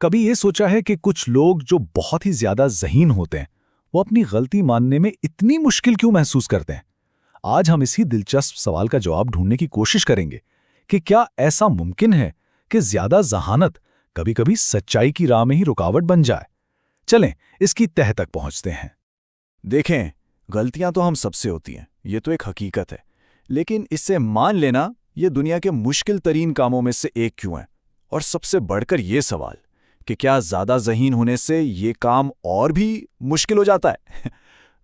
کبھی یہ سوچا ہے کہ کچھ لوگ جو بہت ہی زیادہ ذہین ہوتے ہیں وہ اپنی غلطی ماننے میں اتنی مشکل کیوں محسوس کرتے ہیں؟ آج ہم اسی دلچسپ سوال کا جواب ڈھونڈنے کی کوشش کریں گے کہ کیا ایسا ممکن ہے کہ زیادہ ذہانت کبھی کبھی سچائی کی راہ میں ہی رکاوٹ بن جائے؟ چلیں اس کی تہہ تک پہنچتے ہیں۔ دیکھیں، غلطیاں تو ہم سب سے ہوتی ہیں، یہ تو ایک حقیقت ہے، لیکن اس سے مان لینا یہ دنیا کے مشکل ترین کاموں میں سے ایک کیوں ہے؟ اور سب سے بڑھ کر یہ سوال کہ کیا زیادہ ذہین ہونے سے یہ کام اور بھی مشکل ہو جاتا ہے؟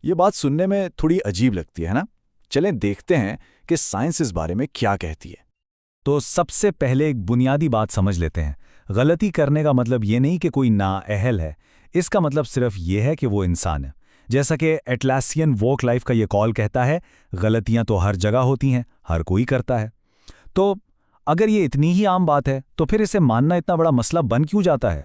یہ بات سننے میں تھوڑی عجیب لگتی ہے نا؟ چلیں دیکھتے ہیں کہ سائنس اس بارے میں کیا کہتی ہے۔ تو سب سے پہلے ایک بنیادی بات سمجھ لیتے ہیں۔ غلطی کرنے کا مطلب یہ نہیں کہ کوئی نااہل ہے، اس کا مطلب صرف یہ ہے کہ وہ انسان ہے۔ جیسا کہ ایٹلاسین ووک لائف کا یہ کال کہتا ہے، غلطیاں تو ہر جگہ ہوتی ہیں، ہر کوئی کرتا ہے۔ تو اگر یہ اتنی ہی عام بات ہے تو پھر اسے ماننا اتنا بڑا مسئلہ بن کیوں جاتا ہے؟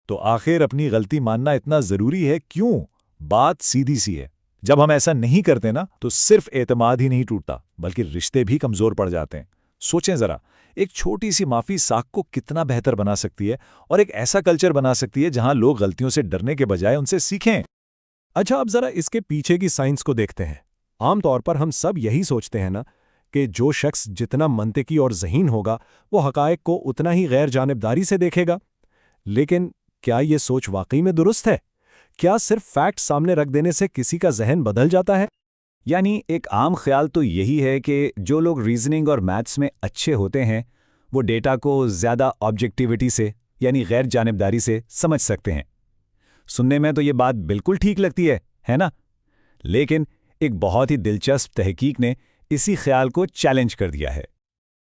تو آخر اپنی غلطی ماننا اتنا ضروری ہے کیوں؟ بات سیدھی سی ہے، جب ہم ایسا نہیں کرتے نا تو صرف اعتماد ہی نہیں ٹوٹتا بلکہ رشتے بھی کمزور پڑ جاتے ہیں۔ سوچیں ذرا، ایک چھوٹی سی معافی ساکھ کو کتنا بہتر بنا سکتی ہے، اور ایک ایسا کلچر بنا سکتی ہے جہاں لوگ غلطیوں سے ڈرنے کے بجائے ان سے سیکھیں۔ اچھا، اب ذرا اس کے پیچھے کی سائنس کو دیکھتے ہیں۔ عام طور پر ہم سب یہی سوچتے ہیں نا کہ جو شخص جتنا منطقی اور ذہین ہوگا وہ حقائق کو اتنا ہی غیر جانبداری سے دیکھے گا۔ لیکن کیا یہ سوچ واقعی میں درست ہے؟ کیا صرف فیکٹ سامنے رکھ دینے سے کسی کا ذہن بدل جاتا ہے؟ یعنی ایک عام خیال تو یہی ہے کہ جو لوگ ریزننگ اور میتھس میں اچھے ہوتے ہیں وہ ڈیٹا کو زیادہ آبجیکٹیوٹی سے یعنی غیر جانبداری سے سمجھ سکتے ہیں۔ سننے میں تو یہ بات بالکل ٹھیک لگتی ہے نا؟ لیکن ایک بہت ہی دلچسپ تحقیق نے اسی خیال کو چیلنج کر دیا ہے۔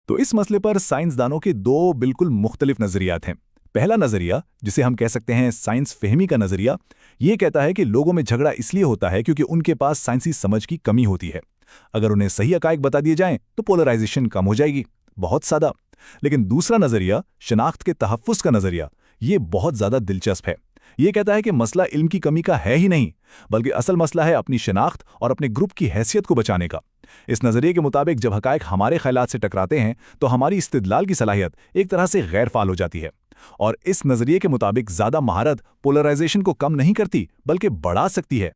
تو اس مسئلے پر سائنسدانوں کے دو بالکل مختلف نظریات ہیں۔ پہلا نظریہ، جسے ہم کہہ سکتے ہیں سائنس فہمی کا نظریہ، یہ کہتا ہے کہ لوگوں میں جھگڑا اس لیے ہوتا ہے کیونکہ ان کے پاس سائنسی سمجھ کی کمی ہوتی ہے۔ اگر انہیں صحیح حقائق بتا دیے جائیں تو پولرائزیشن کم ہو جائے گی۔ بہت سادہ۔ لیکن دوسرا نظریہ، شناخت کے تحفظ کا نظریہ، یہ بہت زیادہ دلچسپ ہے۔ یہ کہتا ہے کہ مسئلہ علم کی کمی کا ہے ہی نہیں، بلکہ اصل مسئلہ ہے اپنی شناخت اور اپنے گروپ کی حیثیت کو بچانے کا۔ اس نظریے کے مطابق جب حقائق ہمارے خیالات سے ٹکراتے ہیں تو ہماری استدلال کی صلاحیت ایک طرح سے غیر فعال ہو جاتی ہے، اور اس نظریے کے مطابق زیادہ مہارت پولرائزیشن کو کم نہیں کرتی بلکہ بڑھا سکتی ہے۔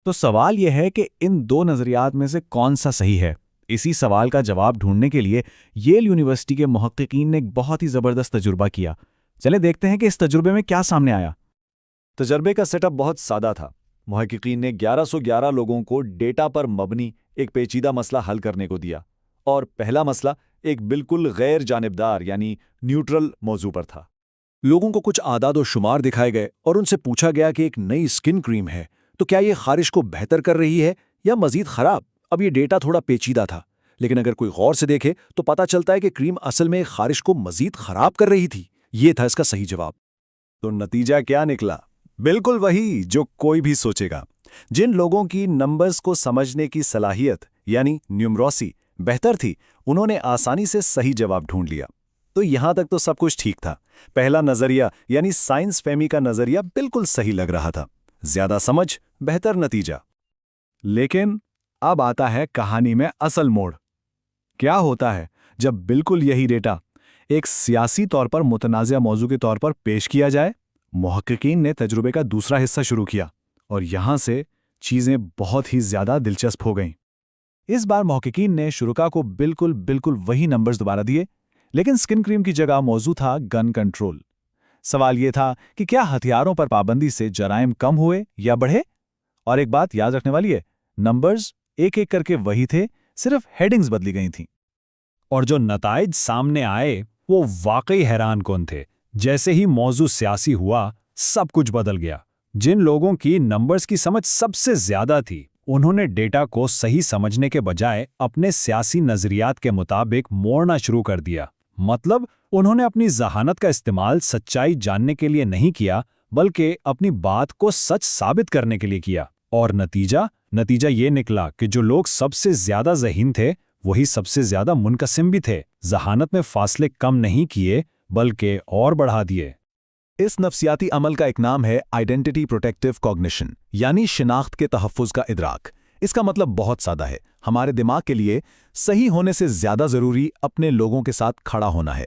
تو سوال یہ ہے کہ ان دو نظریات میں سے کون سا صحیح ہے؟ اسی سوال کا جواب ڈھونڈنے کے لیے ییل یونیورسٹی کے محققین نے ایک بہت ہی زبردست تجربہ کیا۔ چلیں دیکھتے ہیں کہ اس تجربے میں کیا سامنے آیا۔ تجربے کا سیٹ اپ بہت سادہ تھا۔ محققین نے 1111 لوگوں کو ڈیٹا پر مبنی ایک پیچیدہ مسئلہ حل کرنے کو دیا، اور پہلا مسئلہ ایک بالکل غیر جانبدار یعنی نیوٹرل موضوع پر تھا۔ لوگوں کو کچھ اعداد و شمار دکھائے گئے اور ان سے پوچھا گیا کہ ایک نئی اسکن کریم ہے تو کیا یہ خارش کو بہتر کر رہی ہے یا مزید خراب؟ اب یہ ڈیٹا تھوڑا پیچیدہ تھا، لیکن اگر کوئی غور سے دیکھے تو پتہ چلتا ہے کہ کریم اصل میں خارش کو مزید خراب کر رہی تھی۔ یہ تھا اس کا صحیح جواب۔ تو نتیجہ کیا نکلا؟ بالکل وہی جو کوئی بھی سوچے گا۔ جن لوگوں کی نمبرز کو سمجھنے کی صلاحیت یعنی نیومروسی بہتر تھی، انہوں نے آسانی سے صحیح جواب ڈھونڈ لیا۔ تو یہاں تک تو سب کچھ ٹھیک تھا۔ پہلا نظریہ یعنی سائنس فہمی کا نظریہ بالکل صحیح لگ رہا تھا، زیادہ سمجھ بہتر نتیجہ۔ لیکن اب آتا ہے کہانی میں اصل موڑ۔ کیا ہوتا ہے جب بالکل یہی ڈیٹا ایک سیاسی طور پر متنازع موضوع کے طور پر پیش کیا جائے؟ محققین نے تجربے کا دوسرا حصہ شروع کیا، اور یہاں سے چیزیں بہت ہی زیادہ دلچسپ ہو گئیں۔ اس بار محققین نے شرکاء کو بالکل وہی نمبرز دوبارہ دیے، لیکن اسکن کریم کی جگہ موضوع تھا گن کنٹرول۔ سوال یہ تھا کہ کیا ہتھیاروں پر پابندی سے جرائم کم ہوئے یا بڑھے؟ اور ایک بات یاد رکھنے والی ہے، نمبرز ایک ایک کر کے وہی تھے، صرف ہیڈنگز بدلی گئی تھیں۔ اور جو نتائج سامنے آئے وہ واقعی حیران کن تھے۔ جیسے ہی موضوع سیاسی ہوا، سب کچھ بدل گیا۔ جن لوگوں کی نمبرز کی سمجھ سب سے زیادہ تھی، انہوں نے ڈیٹا کو صحیح سمجھنے کے بجائے اپنے سیاسی نظریات کے مطابق موڑنا شروع کر دیا۔ مطلب انہوں نے اپنی ذہانت کا استعمال سچائی جاننے کے لیے نہیں کیا، بلکہ اپنی بات کو سچ ثابت کرنے کے لیے کیا۔ اور نتیجہ یہ نکلا کہ جو لوگ سب سے زیادہ ذہین تھے وہی سب سے زیادہ منقسم بھی تھے۔ ذہانت میں فاصلے کم نہیں کیے بلکہ اور بڑھا دیے۔ اس نفسیاتی عمل کا ایک نام ہے آئیڈینٹی پروٹیکٹیو کوگنیشن، یعنی شناخت کے تحفظ کا ادراک۔ اس کا مطلب بہت سادہ ہے، ہمارے دماغ کے لیے صحیح ہونے سے زیادہ ضروری اپنے لوگوں کے ساتھ کھڑا ہونا ہے۔